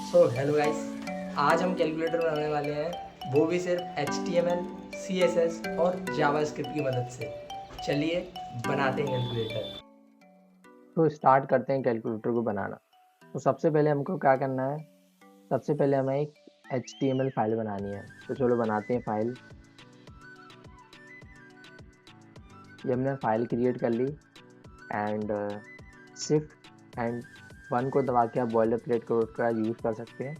Hello guys, आज हम calculator बनाने वाले हैं, वो भी सिर्फ HTML, CSS और जावास्क्रिप्ट की मदद से। चलिए बनाते हैं कैलकुलेटर। तो स्टार्ट करते हैं कैलकुलेटर को बनाना। तो सबसे पहले हमको क्या करना है, सबसे पहले हमें एक HTML फाइल बनानी है। तो चलो बनाते हैं फाइल। ये हमने फाइल क्रिएट कर ली एंड शिफ्ट एंड 1 को दबा के आप बॉयलर प्लेट कोड का यूज़ कर सकते हैं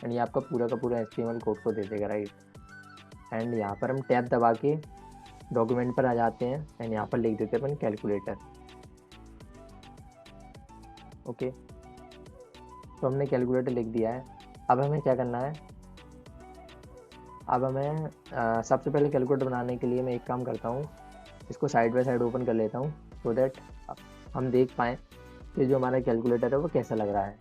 एंड ये आपका पूरा का पूरा HTML कोड को दे देगा, राइट। एंड यहाँ पर हम टैब दबा के डॉक्यूमेंट पर आ जाते हैं एंड यहाँ पर लिख देते हैं अपन कैलकुलेटर। ओके, तो हमने कैलकुलेटर लिख दिया है। अब हमें क्या करना है, अब हमें सबसे पहले कैलकुलेटर बनाने के लिए मैं एक काम करता हूँ, इसको साइड बाय साइड ओपन कर लेता हूँ सो दैट हम देख पाएँ कि जो हमारा कैलकुलेटर है वो कैसा लग रहा है।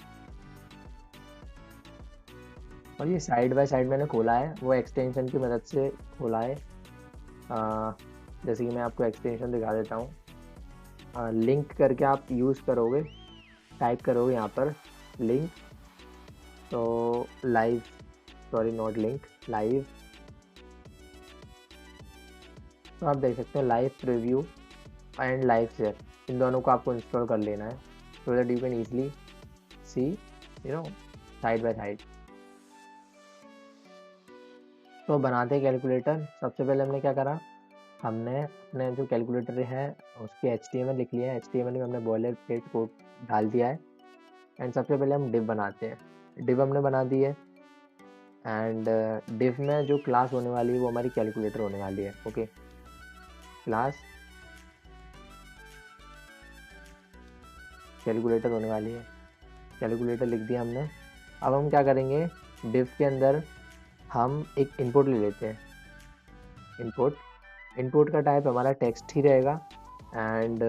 और ये साइड बाय साइड मैंने खोला है, वो एक्सटेंशन की मदद से खोला है। जैसे कि मैं आपको एक्सटेंशन दिखा देता हूँ। लिंक करके आप यूज़ करोगे, टाइप करोगे यहाँ पर लिंक, तो live, sorry not link, live. तो आप देख सकते हैं live preview and live share, इन दोनों को आपको इंस्टॉल कर लेना है so that you can easily see side by side. तो बनाते हैं कैलकुलेटर। सबसे पहले हमने क्या करा, हमने अपने जो कैलकुलेटर है उसके HTML लिख लिया है। HTML में हमने बॉयलर प्लेट कोड डाल दिया है एंड सबसे पहले हम डिव बनाते हैं। डिव हमने बना दी है एंड डिव में जो क्लास होने वाली है वो हमारी कैलकुलेटर होने वाली है। ओके, क्लास कैलकुलेटर होने वाली है, कैलकुलेटर लिख दिया हमने। अब हम क्या करेंगे, डिव के अंदर हम एक इनपुट ले लेते हैं। इनपुट, इनपुट का टाइप हमारा टेक्स्ट ही रहेगा एंड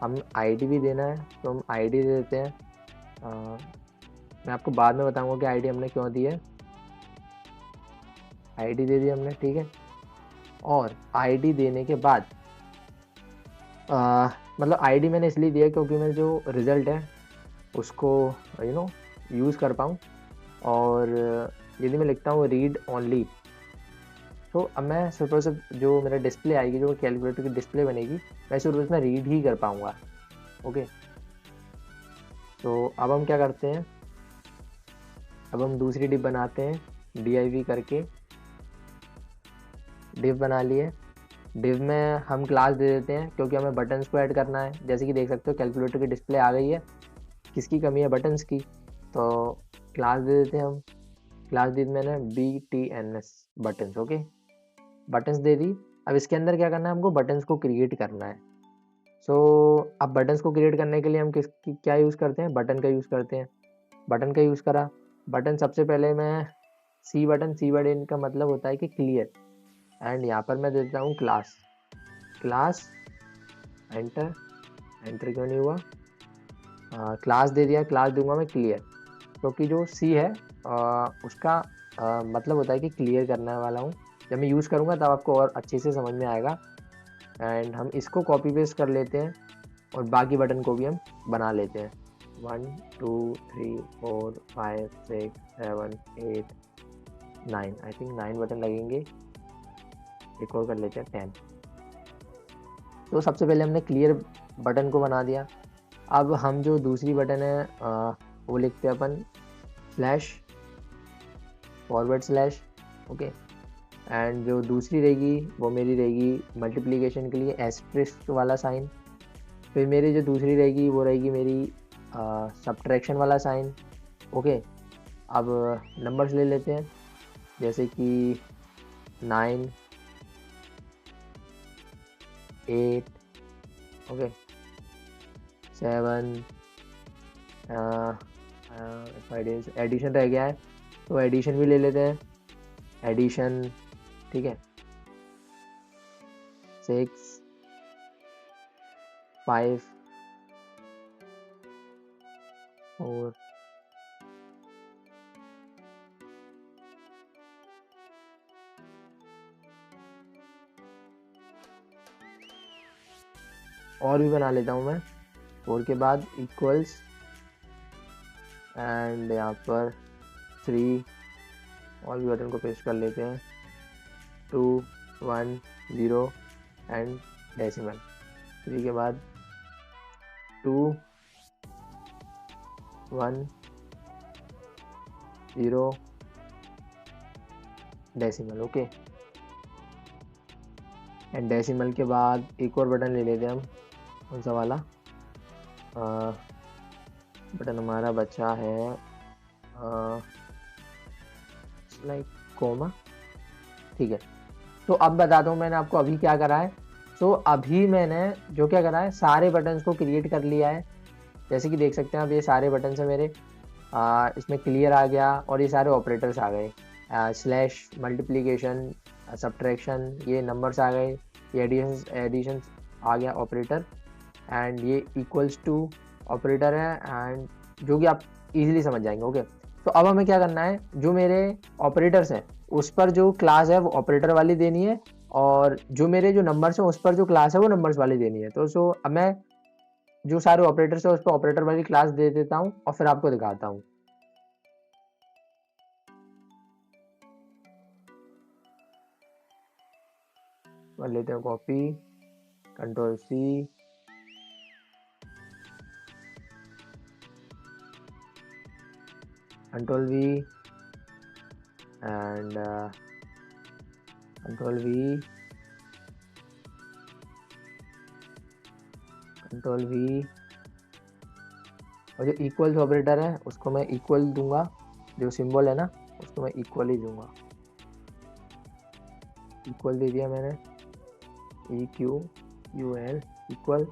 हम आईडी भी देना है, तो हम आईडी दे देते हैं। मैं आपको बाद में बताऊंगा कि आईडी हमने क्यों दी है। आईडी दे दी हमने, ठीक है। और आईडी देने के बाद मतलब आईडी मैंने इसलिए दिया क्योंकि मैं जो रिज़ल्ट है उसको यूज़ कर पाऊँ। और यदि मैं लिखता हूँ रीड ओनली, तो अब मैं सिर्फ और सिर्फ जो मेरा डिस्प्ले आएगी, जो कैलकुलेटर की डिस्प्ले बनेगी, मैं सिर्फ उसमें रीड ही कर पाऊँगा। ओके, तो अब हम क्या करते हैं, अब हम दूसरी डिव बनाते हैं, div करके डिव बना लिए। डिव में हम क्लास दे देते हैं क्योंकि हमें बटन्स को ऐड करना है। जैसे कि देख सकते हो कैलकुलेटर की डिस्प्ले आ गई है, किसकी कमी है, बटन्स की। तो क्लास दे देते हैं हम, क्लास दी मैंने BTNS, बटन्स। ओके, बटन्स दे दी। अब इसके अंदर क्या करना है, हमको बटन्स को क्रिएट करना है। सो अब बटन्स को क्रिएट करने के लिए हम किसकी क्या यूज़ करते हैं, बटन का यूज़ करते हैं। बटन का यूज़ करा, बटन सबसे पहले मैं सी बटन, सी बटन का मतलब होता है कि क्लियर, एंड यहाँ पर मैं देता हूँ क्लास। क्लास एंटर, एंटर क्यों नहीं हुआ, क्लास दे दिया, क्लास दूंगा मैं क्लियर, क्योंकि जो सी है उसका मतलब होता है कि क्लियर करने वाला हूँ। जब मैं यूज़ करूँगा तब आपको और अच्छे से समझ में आएगा। एंड हम इसको कॉपी पेस्ट कर लेते हैं और बाकी बटन को भी हम बना लेते हैं। 1 2 3 4 5 6 7 8 9, आई थिंक 9 बटन लगेंगे। एक और कर लेते हैं 10। तो सबसे पहले हमने क्लियर बटन को बना दिया। अब हम जो दूसरी बटन है वो लिखते हैं अपन slash, forward slash. Okay, and जो दूसरी रहेगी वो मेरी रहेगी मल्टीप्लिकेशन के लिए एस्ट्रिस्क वाला साइन। फिर मेरी जो दूसरी रहेगी वो रहेगी मेरी सब्ट्रैक्शन वाला साइन। ओके, अब नंबर्स ले लेते हैं, जैसे कि 9 8, ओके 7, एडिशन रह गया है तो एडिशन भी ले लेते हैं, एडिशन, ठीक है 6 5 4। और भी बना लेता हूँ मैं, 4 के बाद इक्वल्स एंड यहाँ पर 3 और भी बटन को पेस्ट कर लेते हैं, 2 1 0 एंड डेसिमल। 3 के बाद 2 1 0 डेसिमल। ओके, एंड डेसिमल के बाद एक और बटन ले लेते हैं हम, कौन सा वाला बटन हमारा बचा है, लाइक कोमा। ठीक है, तो अब बताता हूँ मैंने आपको अभी क्या करा है। सो अभी मैंने जो क्या करा है, सारे बटन्स को क्रिएट कर लिया है। जैसे कि देख सकते हैं अब ये सारे बटन्स हैं मेरे, इसमें क्लियर आ गया और ये सारे ऑपरेटर्स आ गए, स्लैश, मल्टीप्लिकेशन, सब्ट्रैक्शन, ये नंबर्स आ गए, ये एडिशन आ गया ऑपरेटर, एंड ये इक्वल्स टू ऑपरेटर है, एंड जो कि आप इजीली समझ जाएंगे। ओके, तो अब हमें क्या करना है, जो मेरे ऑपरेटर्स हैं उस पर जो क्लास है वो ऑपरेटर वाली देनी है, और जो मेरे जो नंबर्स हैं उस पर जो क्लास है वो नंबर्स वाली देनी है। तो अब मैं जो सारे ऑपरेटर्स है उस पर ऑपरेटर वाली क्लास दे देता हूँ और फिर आपको दिखाता हूँ। कर लेते हैं copy, control C, control V and control V, control V, और जो इक्वल्स ऑपरेटर है उसको मैं इक्वल दूंगा, जो सिंबल है ना उसको मैं इक्वल ही दूंगा। इक्वल दे दिया मैंने, EQUAL इक्वल।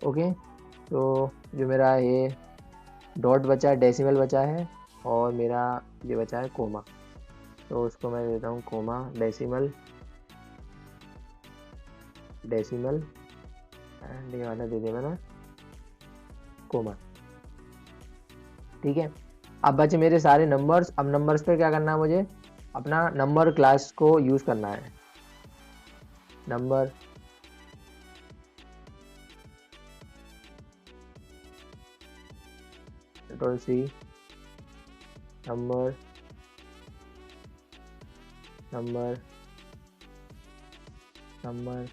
ओके, तो जो मेरा ये डॉट बचा है, डेसिमल बचा है, और मेरा ये बचा है कोमा, तो उसको मैं देता हूँ कोमा, डेसिमल, डेसिमल, एंड ये वाला दे दिया मैंने कोमा। ठीक है, अब बचे मेरे सारे नंबर्स। अब नंबर्स पे क्या करना है, मुझे अपना नंबर क्लास को यूज़ करना है। Number, control C, number, number, number,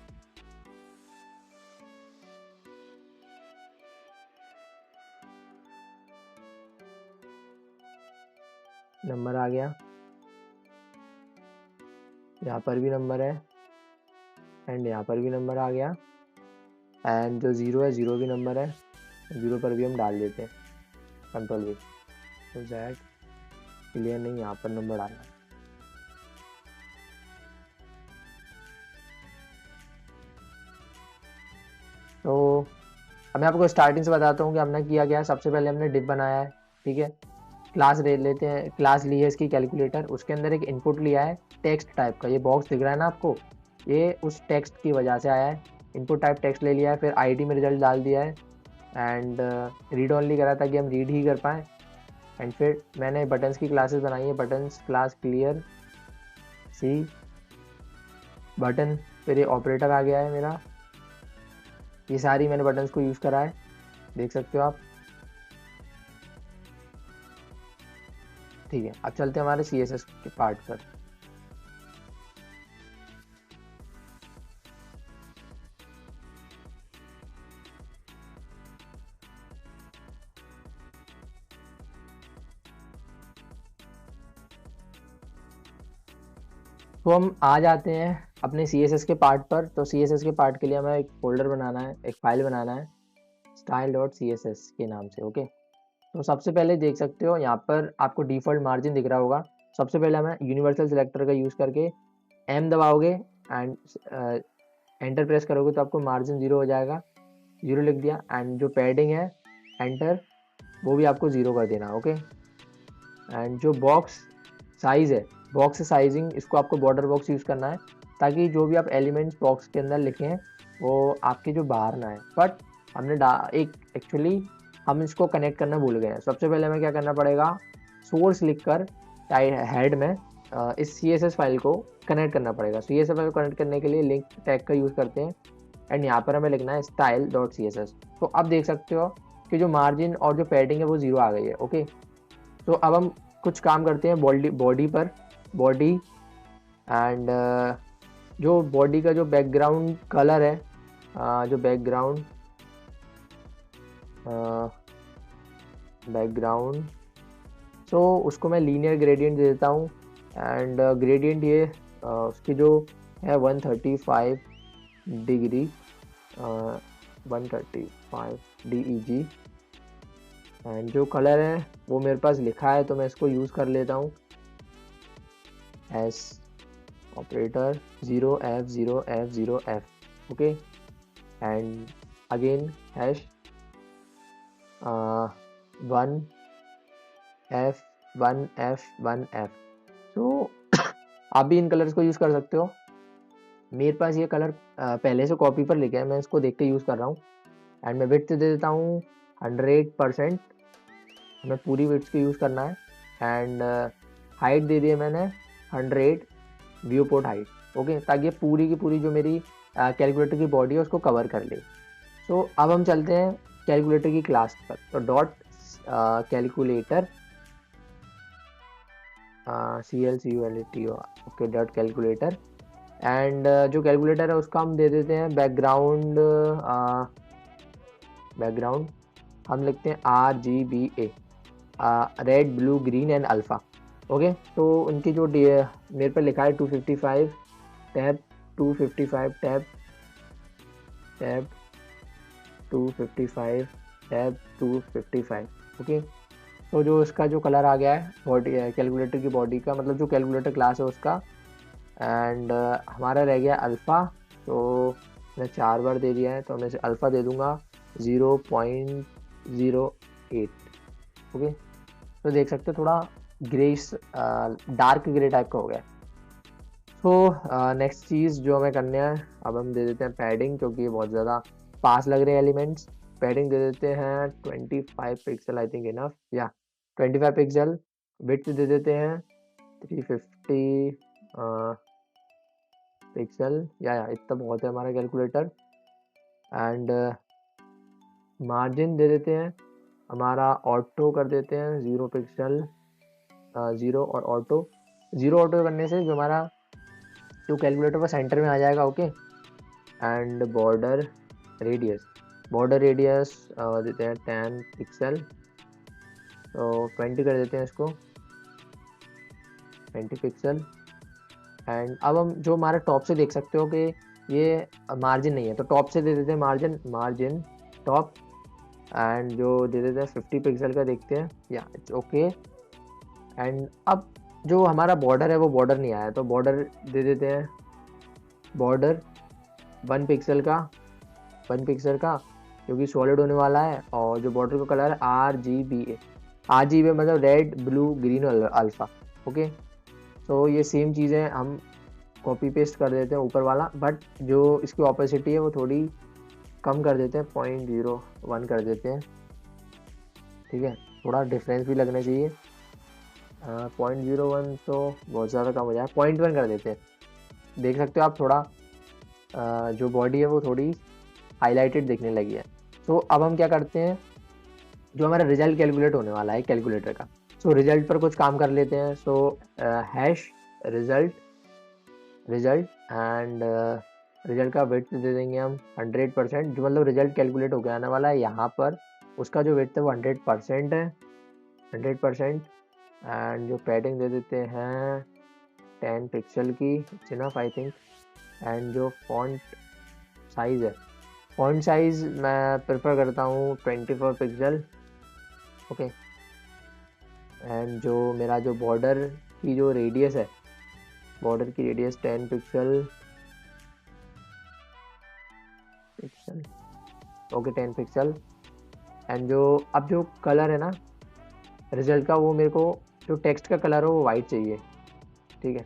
number आ गया, यहाँ पर भी नंबर है, एंड यहाँ पर भी नंबर आ गया, एंड जो ज़ीरो है ज़ीरो भी नंबर है, ज़ीरो पर भी हम डाल देते हैं, कंट्रोल वी, तो ज़ैड क्लियर नहीं, यहाँ पर नंबर डालना है। तो अब मैं आपको स्टार्टिंग से बताता हूँ कि हमने किया क्या है। सबसे पहले हमने डिव बनाया है, ठीक है, क्लास ले लेते हैं, क्लास ली है इसकी कैलकुलेटर, उसके अंदर एक इनपुट लिया है टेक्स्ट टाइप का, ये बॉक्स दिख रहा है ना आपको, ये उस टेक्स्ट की वजह से आया है। इनपुट टाइप टेक्स्ट ले लिया है, फिर आईडी में रिजल्ट डाल दिया है, एंड रीड ओनली करा ताकि हम रीड ही कर पाएँ। एंड फिर मैंने बटन्स की क्लासेस बनाई है, बटन्स क्लास क्लियर सी बटन, फिर ये ऑपरेटर आ गया है मेरा, ये सारी मैंने बटन्स को यूज़ करा है, देख सकते हो आप। ठीक है, अब चलते हैं हमारे CSS के पार्ट पर। तो हम आ जाते हैं अपने CSS के पार्ट पर। तो CSS के पार्ट के लिए हमें एक फोल्डर बनाना है, एक फाइल बनाना है style.css के नाम से। ओके, तो सबसे पहले देख सकते हो यहाँ पर आपको डिफ़ॉल्ट मार्जिन दिख रहा होगा। सबसे पहले हमें यूनिवर्सल सिलेक्टर का यूज़ करके M दबाओगे एंड एंटर प्रेस करोगे तो आपको मार्जिन 0 हो जाएगा, 0 लिख दिया, एंड जो पैडिंग है एंटर वो भी आपको 0 कर देना। ओके, एंड जो बॉक्स साइज़ है, बॉक्स साइजिंग, इसको आपको बॉर्डर बॉक्स यूज़ करना है ताकि जो भी आप एलिमेंट्स बॉक्स के अंदर लिखे हैं वो आपके जो बाहर ना है। बट हमने एक्चुअली हम इसको कनेक्ट करना भूल गए हैं। सबसे पहले हमें क्या करना पड़ेगा, सोर्स लिखकर हेड में इस CSS फाइल को कनेक्ट करना पड़ेगा। CSS फाइल को कनेक्ट करने के लिए लिंक टैग का यूज़ करते हैं, एंड यहाँ पर हमें लिखना है style.css। तो अब देख सकते हो उसके जो मार्जिन और जो पैडिंग है वो 0 आ गई है। ओके, तो अब हम कुछ काम करते हैं बॉडी पर। बॉडी एंड जो बॉडी का जो बैकग्राउंड कलर है, जो बैकग्राउंड सो उसको मैं लीनियर ग्रेडियंट दे देता हूँ। एंड ग्रेडियंट ये उसकी जो है 135 डिग्री, 135 DEG। एंड जो कलर है वो मेरे पास लिखा है तो मैं इसको यूज़ कर लेता हूँ S operator 0F0F0F। Okay, and again hash 1F1F1F। सो आप भी इन कलर्स को यूज़ कर सकते हो। मेरे पास ये कलर पहले से कॉपी पर लिखे हैं, मैं इसको देख के यूज़ कर रहा हूँ। एंड मैं विड्थ दे देता हूँ 100%, हमें पूरी विड्थ को यूज़ करना है। एंड हाइट दे दी है मैंने 100 व्यू पोर्ट हाइट। ओके, ताकि ये पूरी की पूरी जो मेरी कैलकुलेटर की बॉडी है उसको कवर कर ले। सो अब हम चलते हैं कैलकुलेटर की क्लास पर। तो dot calculator CLCULATOR। Okay, dot calculator. And जो कैलकुलेटर है उसका हम दे देते हैं बैकग्राउंड हम लिखते हैं RGBA, red blue green and alpha. Okay, तो उनकी जो मेरे पर लिखा है 255 टैब 255 टैब 255 टैब 255। ओके, तो जो इसका जो कलर आ गया है बॉडी कैलकुलेटर की बॉडी का, मतलब जो कैलकुलेटर क्लास है उसका। एंड हमारा रह गया अल्फ़ा, तो मैंने 4 बार दे दिया है तो मैं इसे अल्फ़ा दे दूंगा 0.08। ओके, तो देख सकते हो थोड़ा ग्रेस डार्क ग्रे टाइप का हो गया। तो नेक्स्ट चीज़ जो हमें करना है, अब हम दे देते हैं पैडिंग, क्योंकि ये बहुत ज़्यादा पास लग रहे हैं एलिमेंट्स। पैडिंग दे देते हैं 25 पिक्सल, आई थिंक इनफ, या 25 पिक्सल। विड्थ दे देते हैं 350 पिक्सल, या इतना बहुत है हमारा कैलकुलेटर। एंड मार्जिन दे देते हैं हमारा, ऑटो कर देते हैं 0 पिक्सल, 0 और ऑटो। 0 ऑटो करने से जो हमारा जो कैलकुलेटर का सेंटर में आ जाएगा। ओके, एंड बॉर्डर रेडियस देते हैं 10 पिक्सल, तो 20 कर देते हैं इसको, 20 पिक्सल। एंड अब हम जो हमारा टॉप से देख सकते हो कि ये मार्जिन नहीं है, तो टॉप से दे देते हैं मार्जिन टॉप। एंड जो दे देते हैं 50 पिक्सल का, देखते हैं, या इट्स ओके। एंड अब जो हमारा बॉर्डर है वो बॉर्डर नहीं आया, तो बॉर्डर दे देते हैं बॉर्डर 1 पिक्सल का, क्योंकि सॉलिड होने वाला है। और जो बॉर्डर का कलर है RGBA मतलब red blue green alpha. Okay, तो ये सेम चीज़ें हम कॉपी पेस्ट कर देते हैं ऊपर वाला, बट जो इसकी ऑपोसिटी है वो थोड़ी कम कर देते हैं, 0.01 कर देते हैं। ठीक है, थोड़ा डिफरेंस भी लगना चाहिए। 0.01 तो बहुत ज़्यादा कम हो जाए, 0.1 कर देते हैं। देख सकते हो आप, थोड़ा जो बॉडी है वो थोड़ी हाईलाइटेड दिखने लगी है। तो अब हम क्या करते हैं, जो हमारा रिजल्ट कैलकुलेट होने वाला है कैलकुलेटर का, सो रिजल्ट पर कुछ काम कर लेते हैं। सो हैश रिजल्ट एंड रिजल्ट का वेट दे देंगे हम 100%, जो मतलब रिजल्ट कैलकुलेट हो गया आने वाला है यहाँ पर, उसका जो वेट है वो 100% है, 100%। एंड जो पैडिंग दे देते हैं 10 पिक्सल की, it's enough I think. And जो फॉन्ट साइज़ है, फॉन्ट साइज़ मैं प्रेफर करता हूँ 24 पिक्सल। ओके, एंड जो मेरा जो बॉर्डर की जो रेडियस है, बॉर्डर की radius 10 pixel. Okay, 10 pixel. And जो अब जो कलर है ना रिजल्ट का, वो मेरे को जो टेक्स्ट का कलर हो वो वाइट चाहिए। ठीक है,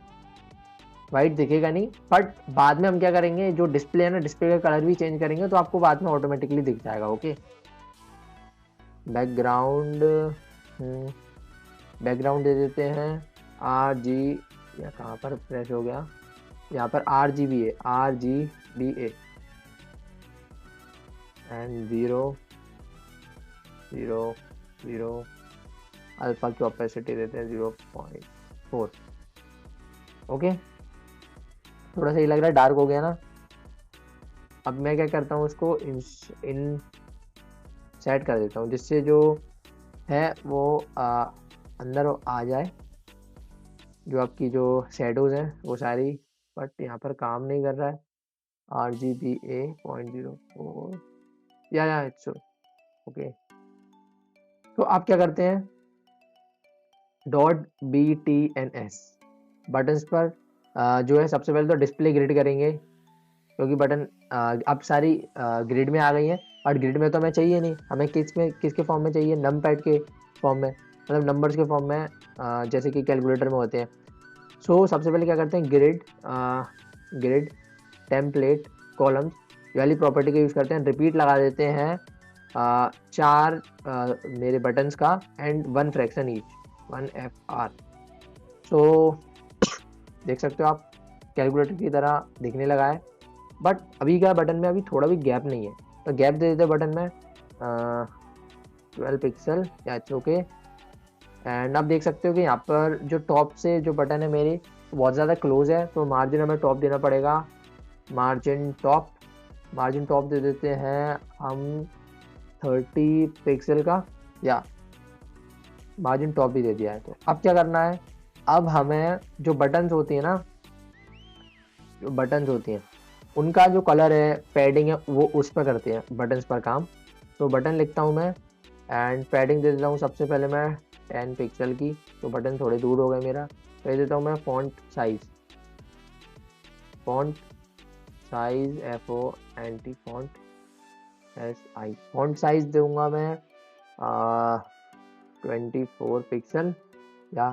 वाइट दिखेगा नहीं, बट बाद में हम क्या करेंगे, जो डिस्प्ले है ना, डिस्प्ले का कलर भी चेंज करेंगे तो आपको बाद में ऑटोमेटिकली दिख जाएगा। ओके, बैकग्राउंड दे देते हैं RG, या कहाँ पर प्रेस हो गया, यहाँ पर RGBA एंड 0 0.00, अल्फा की ऑपेसिटी देते हैं 0.4। ओके, थोड़ा सही लग रहा है, डार्क हो गया ना। अब मैं क्या करता हूँ, उसको इन सेट कर देता हूँ जिससे जो है वो अंदर आ जाए, जो आपकी जो शेडोज हैं वो सारी। बट यहाँ पर काम नहीं कर रहा है। RGBA 0.04, या इट्स ओके। तो आप क्या करते हैं, .btns बटन्स पर जो है सबसे पहले तो डिस्प्ले ग्रिड करेंगे, क्योंकि बटन अब सारी ग्रिड में आ गई हैं। और ग्रिड में तो हमें चाहिए नहीं, हमें किसके फॉर्म में चाहिए, नम पैड के फॉर्म में, मतलब नंबर्स के फॉर्म में, जैसे कि कैलकुलेटर में होते हैं। सो सबसे पहले क्या करते हैं, ग्रिड टेम्पलेट कॉलम्स वाली प्रॉपर्टी का यूज़ करते हैं, रिपीट लगा देते हैं 4 मेरे बटन्स का एंड 1 फ्रैक्शन ईच 1FR। सो देख सकते हो आप कैलकुलेटर की तरह दिखने लगा है। बट अभी क्या बटन में अभी थोड़ा भी गैप नहीं है, तो गैप दे देते बटन में 12 पिक्सल, या इट्स ओके। एंड आप देख सकते हो कि यहाँ पर जो टॉप से जो बटन है मेरी बहुत ज़्यादा क्लोज है, तो मार्जिन हमें टॉप देना पड़ेगा। मार्जिन टॉप दे देते हैं हम 30 पिक्सल का, या मार्जिन टॉप भी दे दिया है। तो अब क्या करना है, अब हमें जो बटन्स होती है ना, जो बटन्स होती हैं उनका जो कलर है, पैडिंग है, वो उस पर करते हैं बटन्स पर काम। तो बटन लिखता हूँ मैं एंड पैडिंग दे देता हूँ सबसे पहले मैं 10 पिक्सल की, तो बटन थोड़े दूर हो गए मेरा। दे देता हूँ मैं font size FONT SI, font size दूंगा मैं 24 पिक्सल, या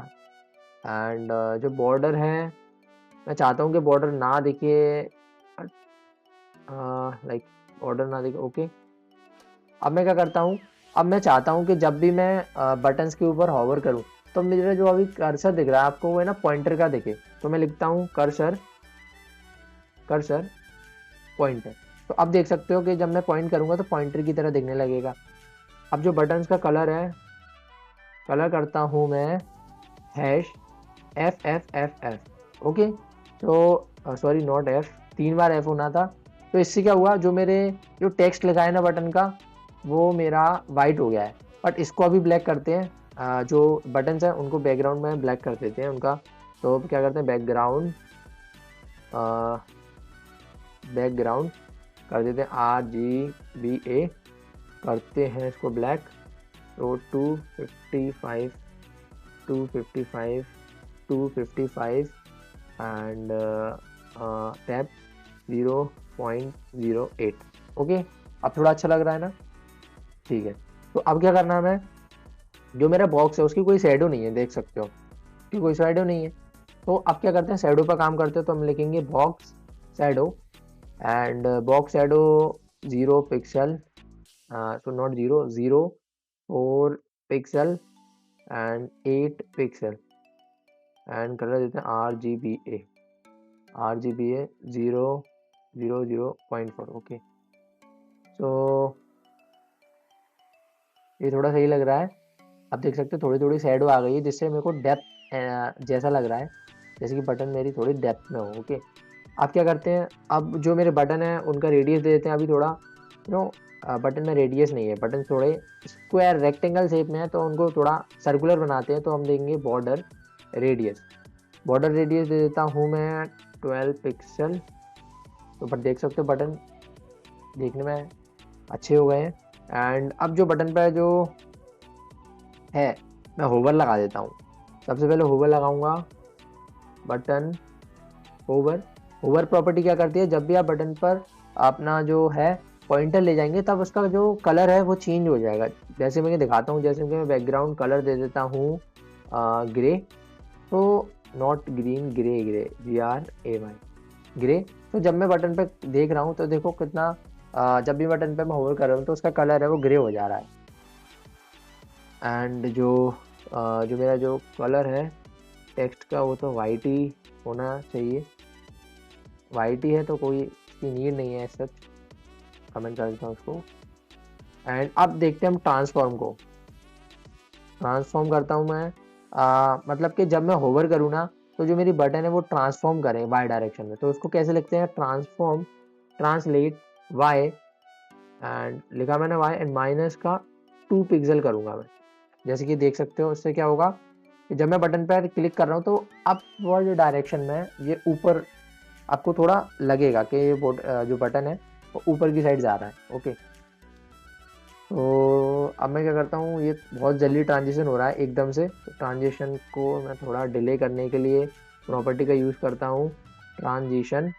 एंड जो बॉर्डर है मैं चाहता हूँ कि बॉर्डर ना दिखे, लाइक बॉर्डर ना दिखे। ओके, अब मैं क्या करता हूँ, अब मैं चाहता हूँ कि जब भी मैं बटन्स के ऊपर हॉवर करूँ तो मेरा जो अभी कर्सर दिख रहा है आपको वो है ना पॉइंटर का दिखे। तो मैं लिखता हूँ कर्सर पॉइंटर। तो अब देख सकते हो कि जब मैं पॉइंट करूँगा तो पॉइंटर की तरह दिखने लगेगा। अब जो बटन्स का कलर है, कलर करता हूँ मैं #FFFF। ओके, तो sorry not F, 3 bar F होना था। तो इससे क्या हुआ, जो मेरे जो टेक्स्ट लगा है ना बटन का वो मेरा वाइट हो गया है। बट इसको अभी ब्लैक करते हैं, जो बटन्स हैं उनको बैकग्राउंड में ब्लैक कर देते हैं उनका। तो क्या करते हैं, बैकग्राउंड कर देते हैं RGBA, करते हैं इसको ब्लैक। तो 255 एंड टैप 0.08। ओके, अब थोड़ा अच्छा लग रहा है ना, ठीक है। तो अब क्या करना है, मैं जो मेरा बॉक्स है उसकी कोई शैडो नहीं है, देख सकते हो कि कोई शैडो नहीं है। तो अब क्या करते हैं, शैडो पर काम करते हैं। तो हम लिखेंगे box shadow and box shadow 0 pixel, so not 4 pixel and 8 pixel, and colour देते हैं RGBA 0.4। ओके, सो ये थोड़ा सही लग रहा है। आप देख सकते हो थोड़ी थोड़ी शैडो आ गई है, जिससे मेरे को डेप्थ जैसा लग रहा है, जैसे कि बटन मेरी थोड़ी डेप्थ में हो। ओके, आप क्या करते हैं, अब जो मेरे बटन है उनका रेडियस दे देते हैं। अभी थोड़ा बटन में रेडियस नहीं है, बटन थोड़े स्क्वायर रेक्टेंगल शेप में है, तो उनको थोड़ा सर्कुलर बनाते हैं। तो हम देंगे बॉर्डर रेडियस दे देता हूँ मैं 12 पिक्सल। तो पर देख सकते हो बटन देखने में अच्छे हो गए हैं। एंड अब जो बटन पर जो है मैं होवर लगा देता हूँ। सबसे पहले होवर लगाऊंगा, बटन होवर प्रॉपर्टी क्या करती है, जब भी आप बटन पर अपना जो है पॉइंटर ले जाएंगे तब उसका जो कलर है वो चेंज हो जाएगा। जैसे मैं दिखाता हूँ, जैसे कि मैं बैकग्राउंड कलर दे देता हूँ ग्रे, तो not green, grey GRAY grey. तो जब मैं बटन पे देख रहा हूँ तो देखो कितना जब भी बटन पे मैं होवर कर रहा हूँ तो उसका कलर है वो ग्रे हो जा रहा है। एंड जो मेरा जो कलर है टेक्स्ट का वो तो वाइट ही होना चाहिए, वाइट ही है, तो कोई इसकी नीड नहीं है। सच कमेंट कर देता हूँ उसको एंड अब देखते हैं हम ट्रांसफॉर्म को। ट्रांसफॉर्म करता हूँ मैं, मतलब कि जब मैं होवर करूँ ना तो जो मेरी बटन है वो ट्रांसफॉर्म करे वाई डायरेक्शन में। तो उसको कैसे लिखते हैं, ट्रांसफॉर्म ट्रांसलेट वाई, एंड लिखा मैंने वाई एंड माइनस का 2 पिक्सल करूँगा मैं। जैसे कि देख सकते हो उससे क्या होगा कि जब मैं बटन पर क्लिक कर रहा हूँ तो अपवर्ड डायरेक्शन में ये ऊपर आपको थोड़ा लगेगा कि ये जो बटन है वो ऊपर की साइड जा रहा है। ओके, तो अब मैं क्या करता हूँ, ये बहुत जल्दी ट्रांजिशन हो रहा है एकदम से, तो ट्रांजिशन को मैं थोड़ा डिले करने के लिए प्रॉपर्टी का यूज़ करता हूँ, transition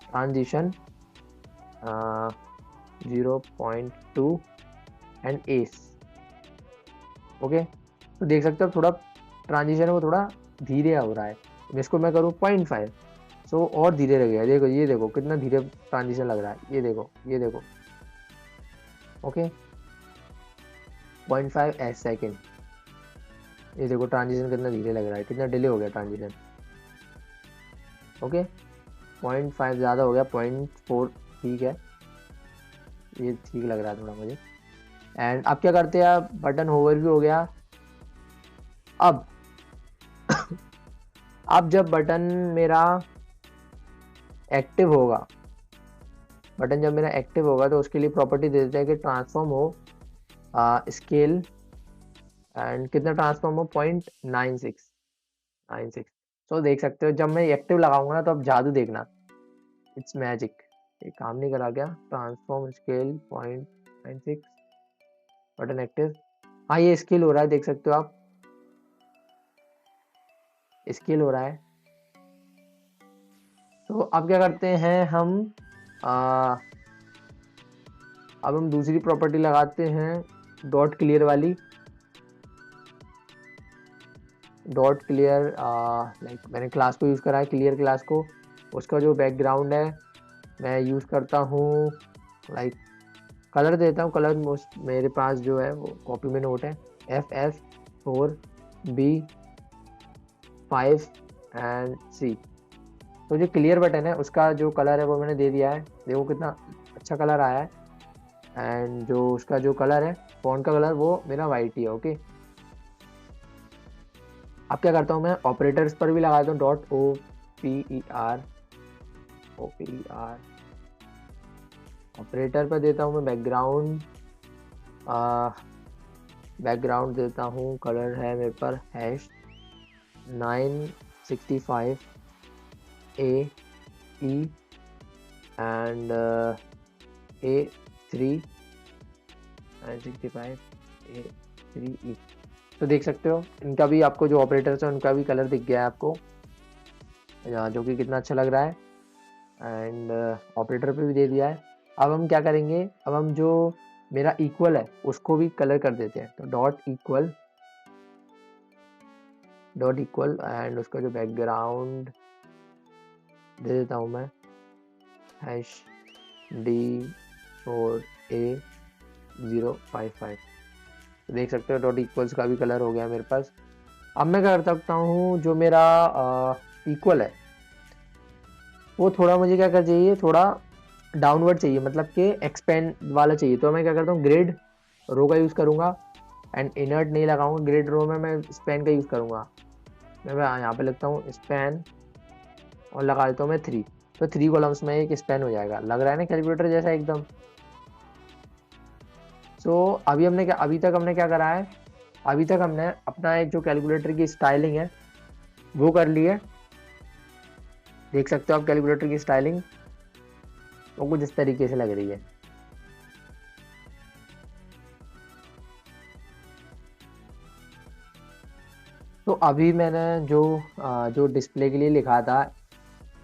transition 0.2 and S. Okay, तो देख सकते हो थोड़ा ट्रांजिशन है वो थोड़ा धीरे हो रहा है। इसको मैं करूँ 0.5, सो और धीरे लगेगा। देखो, ये देखो कितना धीरे ट्रांजिशन लग रहा है, ये देखो, ये देखो। ओके, 0.5 एस सेकेंड, ये देखो ट्रांजिशन कितना धीरे लग रहा है, कितना डिले हो गया ट्रांजिशन। ओके, 0.5 ज़्यादा हो गया, 0.4 ठीक है, ये ठीक लग रहा है थोड़ा मुझे। एंड अब क्या करते हैं, बटन होवर भी हो गया। अब अब जब बटन मेरा एक्टिव होगा, बटन जब मेरा एक्टिव होगा तो उसके लिए प्रॉपर्टी दे देते हैं कि ट्रांसफॉर्म हो स्केल, एंड कितना ट्रांसफॉर्म हो, 0.96। तो देख सकते हो जब मैं एक्टिव लगाऊंगा ना तो अब जादू देखना, इट्स मैजिक। ये काम नहीं करा क्या, ट्रांसफॉर्म स्केल 0.96, बटन एक्टिव। हाँ, ये स्केल हो रहा है, देख सकते हो आप, स्केल हो रहा है। तो अब क्या करते हैं हम, अब हम दूसरी प्रॉपर्टी लगाते हैं, डॉट क्लियर वाली। डॉट क्लियर, लाइक मैंने क्लास को यूज़ करा है, क्लियर क्लास को, उसका जो बैकग्राउंड है मैं यूज़ करता हूँ, लाइक कलर देता हूँ। कलर मेरे पास जो है वो कॉपी में नोट है, FF4B5 एंड C। तो जो क्लियर बटन है उसका जो कलर है वो मैंने दे दिया है, देखो कितना अच्छा कलर आया है। एंड जो उसका जो कलर है, फॉन्ट का कलर, वो मेरा वाइट ही है। ओके, अब क्या करता हूँ मैं, ऑपरेटर्स पर भी लगाता हूँ, OPER ऑपरेटर पर देता हूँ मैं बैकग्राउंड, बैकग्राउंड देता हूँ, कलर है मेरे पर #965AE एंड A3 965A3E। तो देख सकते हो इनका भी, आपको जो ऑपरेटर्स है उनका भी कलर दिख गया है आपको, जो कि कितना अच्छा लग रहा है। एंड ऑपरेटर पे भी दे दिया है। अब हम क्या करेंगे, अब हम जो मेरा इक्वल है उसको भी कलर कर देते हैं। तो डॉट इक्वल एंड उसका जो बैकग्राउंड दे देता हूँ मैं, D4A055। तो देख सकते हो डॉट इक्वल्स का भी कलर हो गया मेरे पास। अब मैं कर सकता हूँ, जो मेरा इक्वल है वो थोड़ा मुझे क्या कर चाहिए, थोड़ा डाउनवर्ड चाहिए, मतलब कि एक्सपेंड वाला चाहिए। तो मैं क्या करता हूँ, ग्रिड रो का यूज़ करूँगा एंड इनर्ट नहीं लगाऊंगा, ग्रिड रो में मैं स्पैन का यूज़ करूँगा। मैं यहाँ पे लिखता हूँ स्पैन और लगा देता हूँ मैं 3। तो 3 कॉलम्स में एक स्पैन हो जाएगा, लग रहा है ना कैलकुलेटर जैसा एकदम। सो अभी तक हमने क्या करा है, अभी तक हमने अपना एक जो कैलकुलेटर की स्टाइलिंग है वो कर ली है। देख सकते हो आप कैलकुलेटर की स्टाइलिंग, वो कुछ इस तरीके से लग रही है। तो अभी मैंने जो डिस्प्ले के लिए लिखा था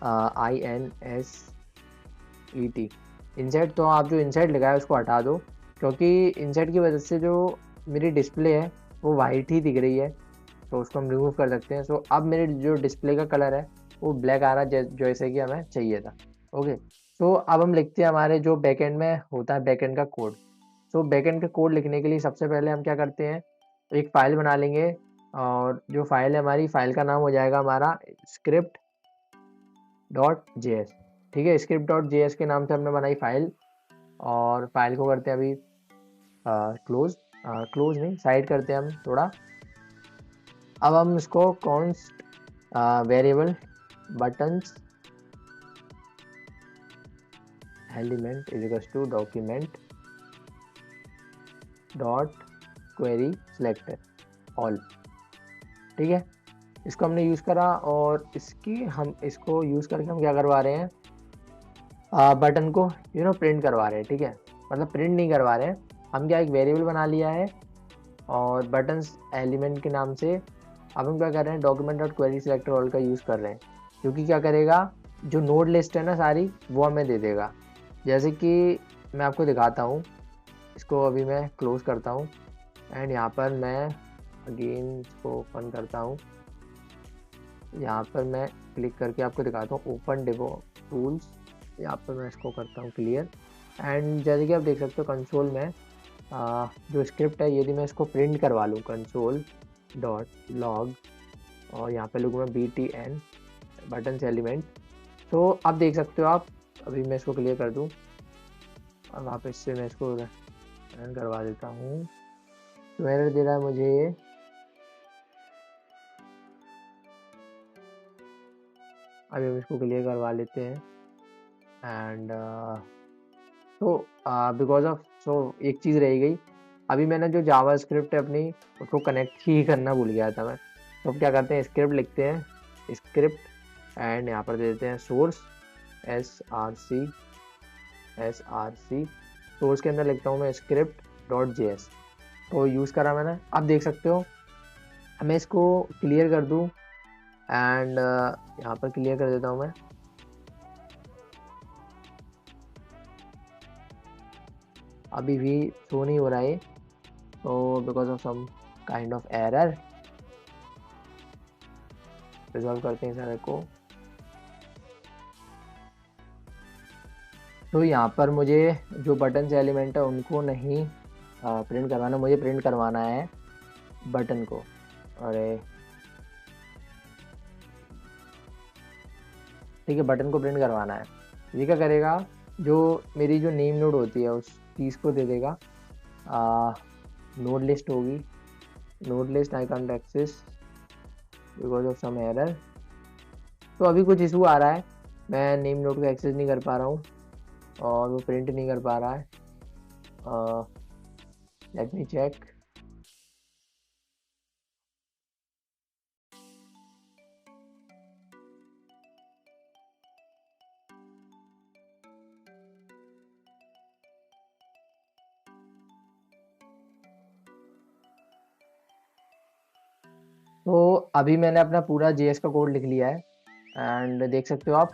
INSET इंसेट, तो आप जो इंसेट लिखा है उसको हटा दो, क्योंकि इंसेट की वजह से जो मेरी डिस्प्ले है वो वाइट ही दिख रही है, तो उसको हम रिमूव कर सकते हैं। सो अब मेरे जो डिस्प्ले का कलर है वो ब्लैक आ रहा है, जैसे कि हमें चाहिए था। ओके, सो अब हम लिखते हैं हमारे जो बैकएंड में होता है बैकएंड का कोड। सो बैकएंड का कोड लिखने के लिए सबसे पहले हम क्या करते हैं, एक फाइल बना लेंगे, और जो फाइल है हमारी, फाइल का नाम हो जाएगा हमारा script.js। ठीक है, script.js के नाम से हमने बनाई फाइल। और फाइल को करते हैं अभी क्लोज, क्लोज नहीं, साइड करते हैं हम थोड़ा। अब हम इसको const variable buttons element is equals to document dot query selector all, ठीक है। इसको हमने यूज़ करा और हम इसको यूज़ करके हम क्या करवा रहे हैं, बटन को प्रिंट करवा रहे हैं, ठीक है। मतलब प्रिंट नहीं करवा रहे हैं हम, क्या एक वेरिएबल बना लिया है और बटन्स एलिमेंट के नाम से अब हम क्या कर रहे हैं, document dot query selector all का यूज़ कर रहे हैं, क्योंकि क्या करेगा, जो नोड लिस्ट है ना सारी वो हमें दे देगा। जैसे कि मैं आपको दिखाता हूँ, इसको अभी मैं क्लोज़ करता हूँ एंड यहाँ पर मैं अगेन इसको ओपन करता हूँ। यहाँ पर मैं क्लिक करके आपको दिखाता हूँ ओपन डेवो टूल्स, यहाँ पर मैं इसको करता हूँ क्लियर एंड जैसे कि आप देख सकते हो कंसोल में जो स्क्रिप्ट है, यदि मैं इसको प्रिंट करवा लूँ कंसोल डॉट लॉग और यहाँ पे लिखूँ मैं btn बटन एलिमेंट, तो आप देख सकते हो आप। अभी मैं इसको क्लियर कर दूँ और वापस से मैं इसको रन करवा देता हूँ, तो एरर दे रहा है मुझे ये। अभी हम इसको क्लियर करवा लेते हैं एंड तो बिकॉज ऑफ एक चीज़ रह गई, अभी मैंने जो जावा स्क्रिप्ट है अपनी उसको कनेक्ट ही करना भूल गया था मैं। तो अब क्या करते हैं, स्क्रिप्ट लिखते हैं, स्क्रिप्ट एंड यहाँ पर दे देते हैं सोर्स src, सोर्स के अंदर लिखता हूँ मैं स्क्रिप्ट डॉट जेएस, तो यूज़ करा मैंने। आप देख सकते हो, मैं इसको क्लियर कर दूँ एंड यहाँ पर क्लियर कर देता हूँ मैं। अभी भी शो नहीं हो रहा है, तो because of some kind of error resolve करते हैं इस एरर को। तो यहाँ पर मुझे जो बटन से एलिमेंट है उनको नहीं प्रिंट करवाना, मुझे प्रिंट करवाना है बटन को। अरे ठीक है, बटन को प्रिंट करवाना है। ये क्या करेगा, जो मेरी जो नेम नोड होती है उस चीज़ को दे देगा, नोड लिस्ट होगी, node list I can't access because of some error. तो अभी कुछ इशू आ रहा है, मैं नेम नोड को एक्सेस नहीं कर पा रहा हूँ और वो प्रिंट नहीं कर पा रहा है। Let me check. तो अभी मैंने अपना पूरा जेएस का कोड लिख लिया है एंड देख सकते हो आप,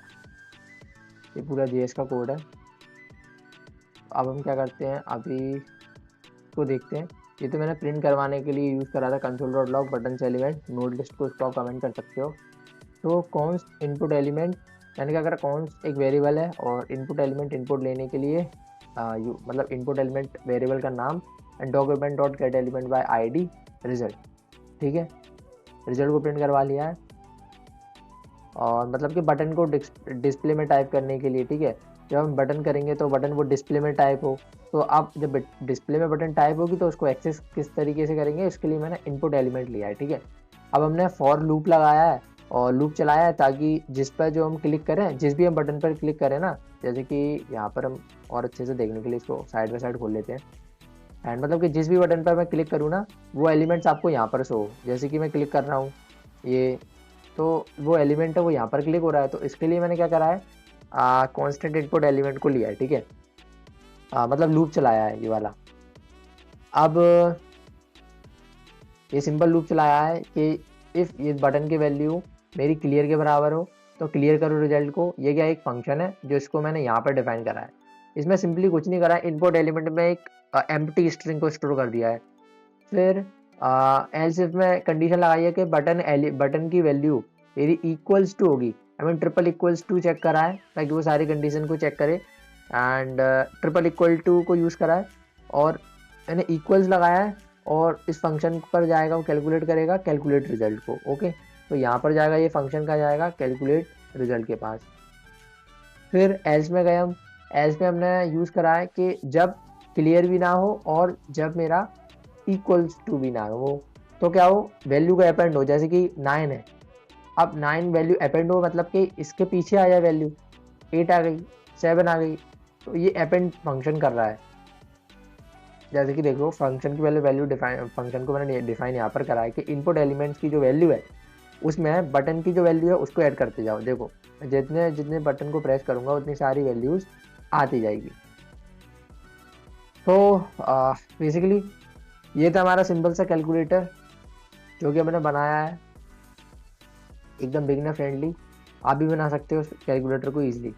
ये पूरा जेएस का कोड है। अब हम क्या करते हैं, अभी इसको देखते हैं। ये तो मैंने प्रिंट करवाने के लिए यूज़ करा था console dot log button element node list को, इसको आप कमेंट कर सकते हो। तो कॉन्स्ट इनपुट एलिमेंट, मैंने क्या करा, कॉन्स्ट एक वेरिएबल है और इनपुट एलिमेंट इनपुट लेने के लिए मतलब इनपुट एलिमेंट वेरिएबल का नाम and document dot gate element by ID result, ठीक है। रिजल्ट को प्रिंट करवा लिया है और मतलब कि बटन को डिस्प्ले में टाइप करने के लिए, ठीक है। जब हम बटन करेंगे तो बटन वो डिस्प्ले में टाइप हो, तो आप जब डिस्प्ले में बटन टाइप होगी तो उसको एक्सेस किस तरीके से करेंगे, इसके लिए मैंने इनपुट एलिमेंट लिया है, ठीक है। अब हमने फॉर लूप लगाया है और लूप चलाया है ताकि जिस पर जो हम क्लिक करें, जिस भी हम बटन पर क्लिक करें ना, जैसे कि यहाँ पर हम और अच्छे से देखने के लिए इसको साइड बाई साइड खोल लेते हैं एंड मतलब कि जिस भी बटन पर मैं क्लिक करूँ ना, वो एलिमेंट्स आपको यहाँ पर शो, जैसे कि मैं क्लिक कर रहा हूँ ये, तो वो एलिमेंट है वो यहाँ पर क्लिक हो रहा है। तो इसके लिए मैंने क्या करा है, कांस्टेंट इनपुट एलिमेंट को लिया है, ठीक है। मतलब लूप चलाया है ये वाला। अब ये सिंपल लूप चलाया है कि इफ़ ये बटन की वैल्यू मेरी क्लियर के बराबर हो तो क्लियर करो रिजल्ट को। ये क्या एक फंक्शन है जो इसको मैंने यहाँ पर डिफाइन करा है। इसमें सिंपली कुछ नहीं करा है, इनपुट एलिमेंट में एक एम्प्टी स्ट्रिंग को स्टोर कर दिया है। फिर एल्स इफ में कंडीशन लगाई है कि बटन की वैल्यू यदि इक्वल्स टू होगी, I mean triple equals to check करा है ताकि वो सारी कंडीशन को चेक करे एंड ट्रिपल इक्वल टू को यूज़ करा है और मैंने इक्वल्स लगाया है और इस फंक्शन पर जाएगा, वो कैलकुलेट करेगा कैलकुलेट रिजल्ट को, ओके। तो यहाँ पर जाएगा, ये फंक्शन का जाएगा कैलकुलेट रिजल्ट के पास। फिर एल्स में गए हम, एज पे हमने यूज़ करा है कि जब क्लियर भी ना हो और जब मेरा इक्वल्स टू भी ना हो, तो क्या हो, वैल्यू का अपेंड हो, जैसे कि 9 है, अब 9 वैल्यू अपेंड हो मतलब कि इसके पीछे आ जाए वैल्यू, 8 आ गई, 7 आ गई, तो ये अपेंड फंक्शन कर रहा है। जैसे कि देखो फंक्शन की वैल्यू वैल्यू डिफाइन, फंक्शन को मैंने डिफाइन यहाँ पर करा है कि इनपुट एलिमेंट्स की जो वैल्यू है उसमें बटन की जो वैल्यू है उसको ऐड करते जाओ। देखो जितने जितने बटन को प्रेस करूँगा उतनी सारी वैल्यूज़ आती जाएगी। तो बेसिकली ये था हमारा सिंपल सा कैलकुलेटर जो कि हमने बनाया है, एकदम बिगिनर फ्रेंडली। आप भी बना सकते हो उस कैलकुलेटर को ईजिली।